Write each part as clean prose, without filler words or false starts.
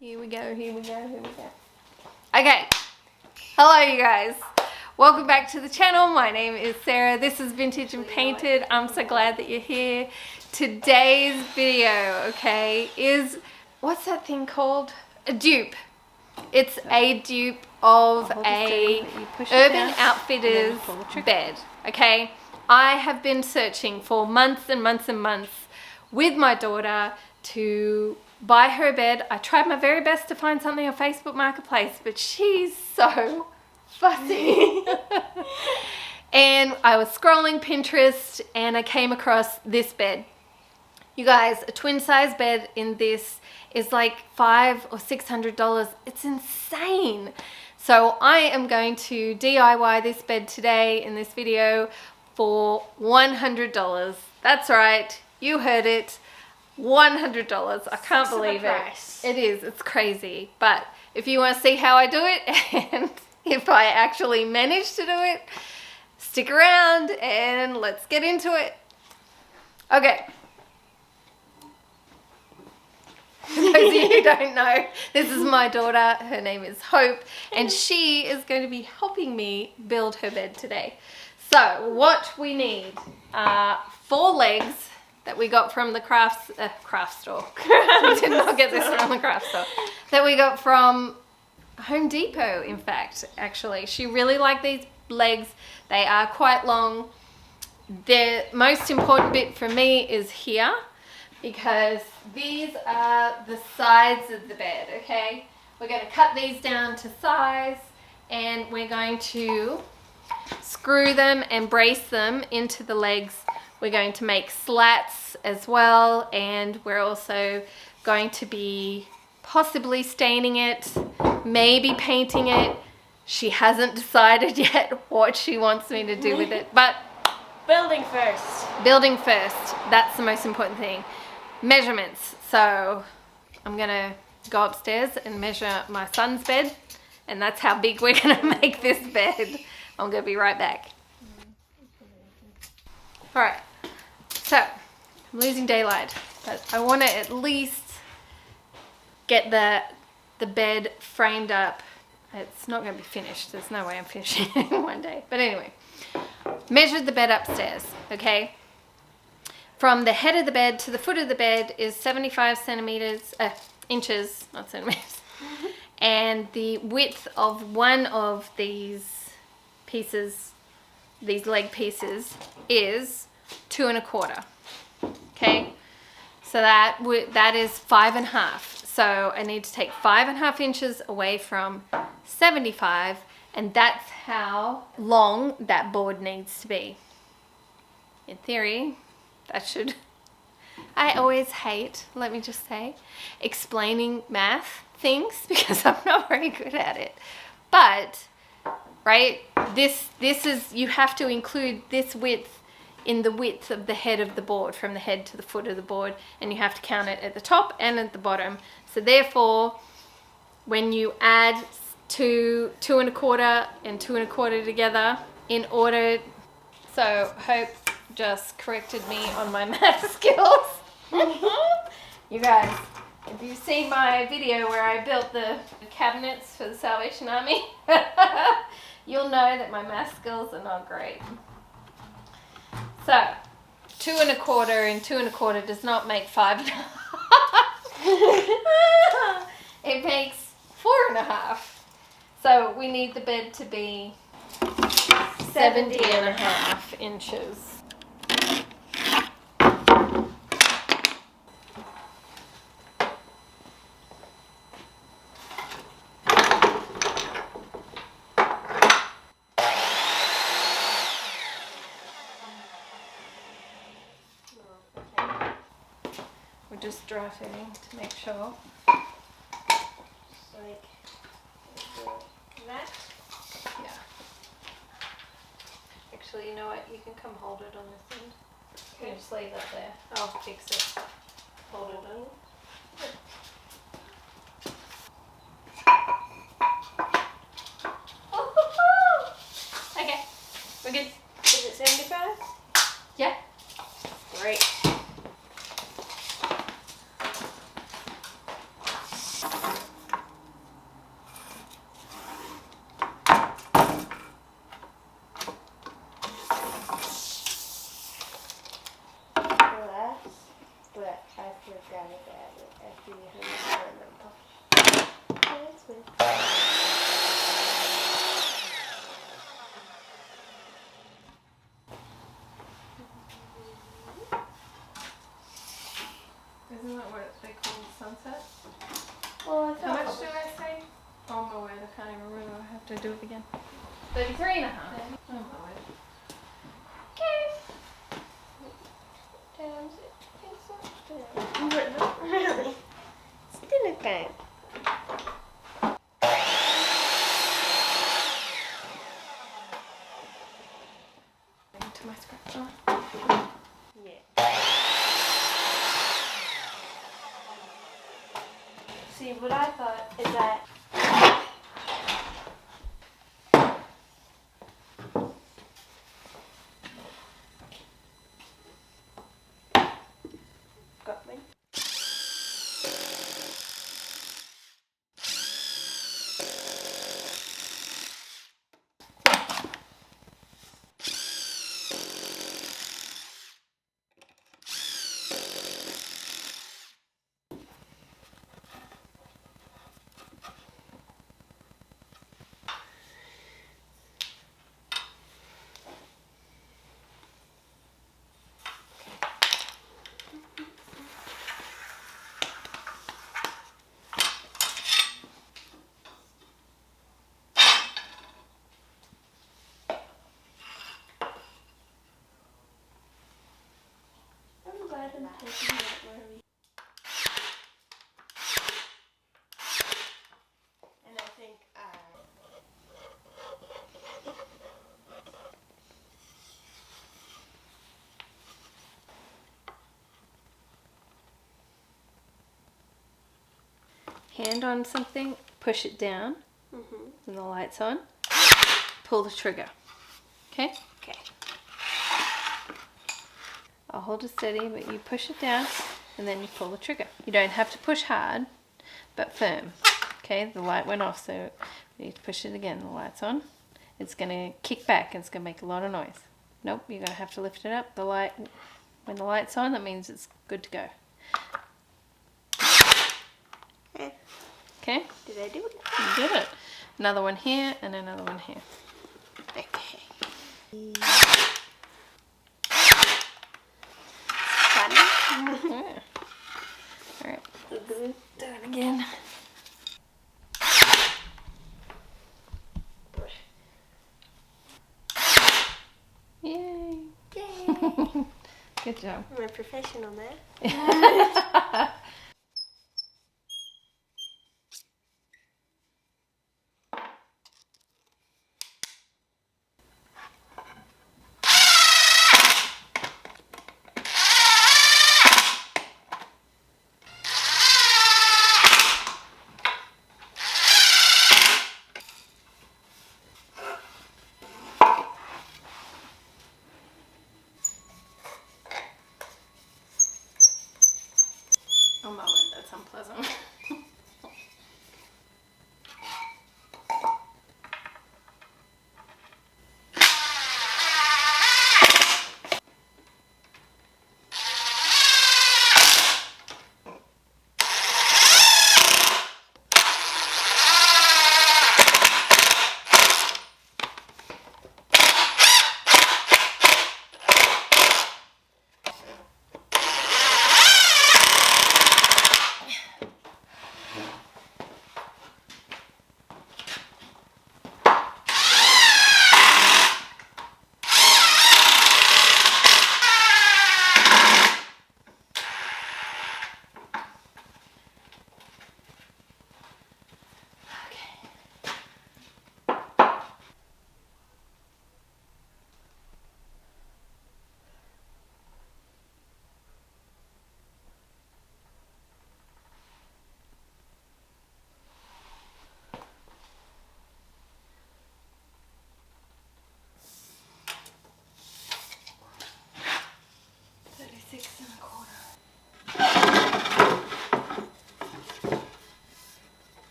Here we go, here we go, here we go. Okay, hello you guys. Welcome back to the channel. My name is Sarah. This is Vintage and Painted. I'm so glad that you're here. Today's video, okay, is, what's that thing called? A dupe. It's a dupe of a Urban Outfitters bed, okay? I have been searching for months and months and months with my daughter to buy her a bed. I tried my very best to find something on Facebook Marketplace, but she's so fussy. And I was scrolling Pinterest and I came across this bed. You guys, a twin size bed in this is like $500 or $600. It's insane. So I am going to DIY this bed today in this video for $100. That's right, you heard it. $100. I can't believe it. It is. It's crazy. But if you want to see how I do it and if I actually manage to do it, stick around and let's get into it. Okay. For those of you who don't know, this is my daughter. Her name is Hope, and she is going to be helping me build her bed today. So what we need are 4 legs that we got from the craft store. We did not get this from the craft store. That we got from Home Depot, in fact, actually. She really liked these legs. They are quite long. The most important bit for me is here, because these are the sides of the bed, okay? We're going to cut these down to size, and we're going to screw them and brace them into the legs. We're going to make slats as well, and we're also going to be possibly staining it, maybe painting it. She hasn't decided yet what she wants me to do with it, but building first. Building first, that's the most important thing. Measurements. So I'm gonna go upstairs and measure my son's bed, and that's how big we're gonna make this bed. I'm gonna be right back. All right. So, I'm losing daylight, but I want to at least get the bed framed up. It's not going to be finished. There's no way I'm finishing it in one day. But anyway, measured the bed upstairs, okay? From the head of the bed to the foot of the bed is 75 inches, not centimeters. And the width of one of these pieces, these leg pieces, is 2 1/4. Okay, so that is 5 1/2. So I need to take 5 1/2 inches away from 75, and that's how long that board needs to be. In theory, that should. I always hate, let me just say, explaining math things because I'm not very good at it. But right, this is, you have to include this width in the width of the head of the board, from the head to the foot of the board, and you have to count it at the top and at the bottom. So therefore, when you add 2 1/4 and 2 1/4 together, in order, so Hope just corrected me on my math skills. You guys, if you've seen my video where I built the cabinets for the Salvation Army, you'll know that my math skills are not great. So, 2 1/4 and 2 1/4 does not make 5 1/2. It makes 4 1/2. So we need the bed to be 70 1/2 inches. Just drafting to make sure. Like that? Yeah. Actually, you know what? You can come hold it on this end. You can just leave that there. I'll fix it. Hold it on. Okay, we're good. Is it 75? Yeah. Great. Do I do it again? 33 and a half. Oh my word. Okay. Times it. But not really. Still okay. Into my scratch on. Yeah. See, what I thought is that got me. I'm glad I'm taking that worry. And I think Hand on something, push it down, and the light's on. Pull the trigger. Okay? Okay. I'll hold it steady, but you push it down, and then you pull the trigger. You don't have to push hard, but firm. Okay, the light went off, so you need to push it again. The light's on. It's going to kick back, and it's going to make a lot of noise. Nope, you're going to have to lift it up. The light, when the light's on, that means it's good to go. Okay? Did I do it? You did it. Another one here, and another one here. Okay. Yeah. Alright, do it again. Yay! Yay! Good job. I'm a professional now. On my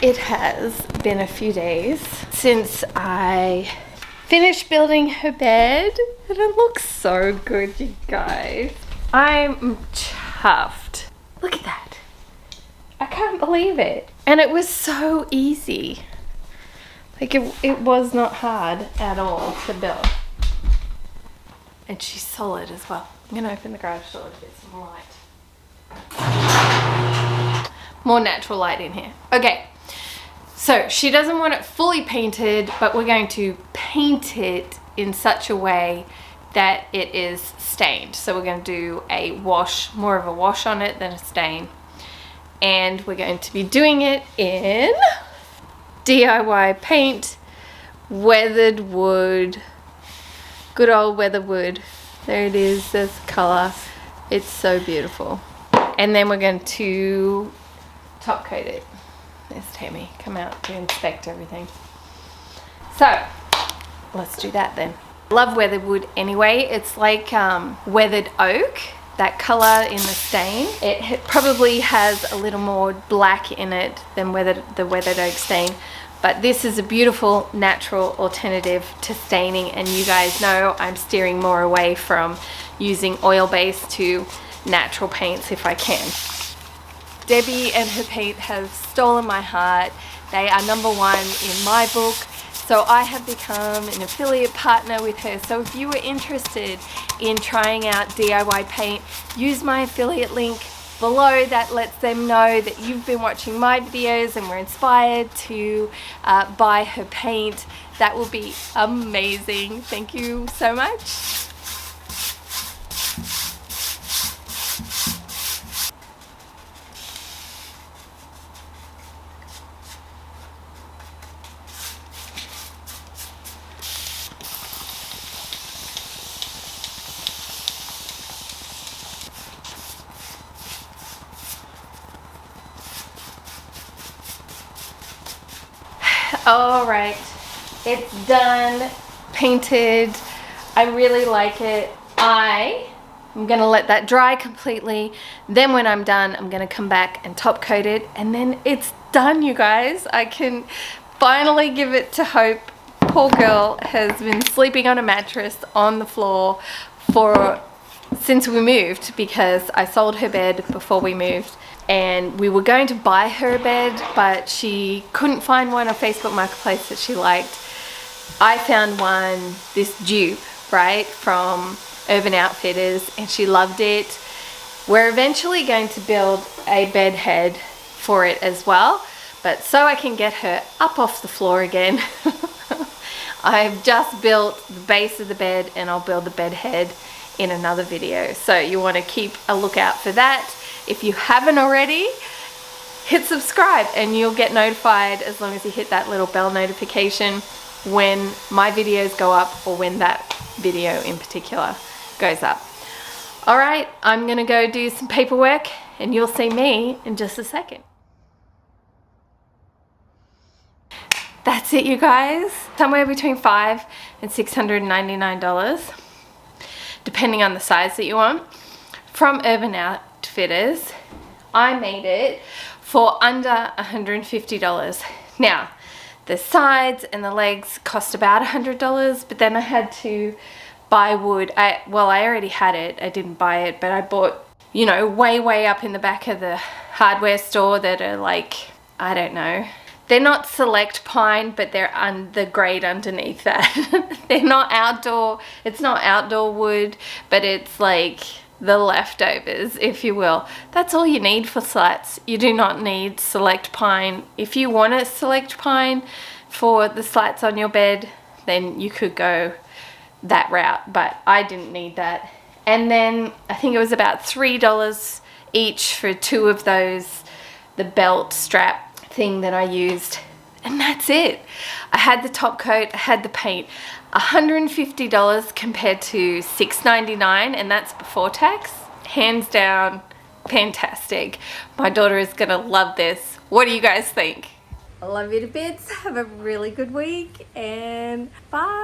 It has been a few days since I finished building her bed, and it looks so good, you guys. I'm chuffed. Look at that. I can't believe it. And it was so easy. Like it was not hard at all to build. And she's solid as well. I'm gonna open the garage door to get some light. More natural light in here. Okay, so she doesn't want it fully painted, but we're going to paint it in such a way that it is stained. So we're going to do a wash, more of a wash on it than a stain. And we're going to be doing it in DIY paint, weathered wood, good old weathered wood. There it is, there's the color. It's so beautiful. And then we're going to top coat it. There's Tammy, come out to inspect everything. So let's do that then. Love weathered wood anyway. It's like weathered oak, that color in the stain. It probably has a little more black in it than the weathered oak stain, but this is a beautiful natural alternative to staining, and you guys know I'm steering more away from using oil-based to natural paints if I can. Debbie and her paint have stolen my heart. They are #1 in my book. So I have become an affiliate partner with her. So if you are interested in trying out DIY paint, use my affiliate link below. That lets them know that you've been watching my videos and were inspired to buy her paint. That will be amazing. Thank you so much. All right, it's done, painted. I really like it. I'm gonna let that dry completely. Then when I'm done, I'm gonna come back and top coat it, and then it's done, you guys. I can finally give it to Hope. Poor girl has been sleeping on a mattress on the floor since we moved, because I sold her bed before we moved. And we were going to buy her a bed, but she couldn't find one on Facebook Marketplace that she liked. I found one, this dupe, right, from Urban Outfitters, and she loved it. We're eventually going to build a bed head for it as well, but so I can get her up off the floor again. I've just built the base of the bed, and I'll build the bed head in another video. So you want to keep a lookout for that. If you haven't already, hit subscribe and you'll get notified as long as you hit that little bell notification when my videos go up, or when that video in particular goes up. All right, I'm gonna go do some paperwork and you'll see me in just a second. That's it, you guys. Somewhere between $500 and $699, depending on the size that you want, from Urban Outfitters. I made it for under $150. Now, the sides and the legs cost about $100, but then I had to buy wood. Well, I already had it. I didn't buy it, but I bought, you know, way up in the back of the hardware store that are like, I don't know. They're not select pine, but they're the grade underneath that. They're not outdoor. It's not outdoor wood, but it's like the leftovers, if you will. That's all you need for slats. You do not need select pine. If you want a select pine for the slats on your bed, then you could go that route, but I didn't need that. And then I think it was about $3 each for 2 of those, the belt strap thing that I used, and that's it. I had the top coat, I had the paint. $150 compared to $6.99, and that's before tax. Hands down, fantastic. My daughter is gonna love this. What do you guys think? I love you to bits. Have a really good week, and bye.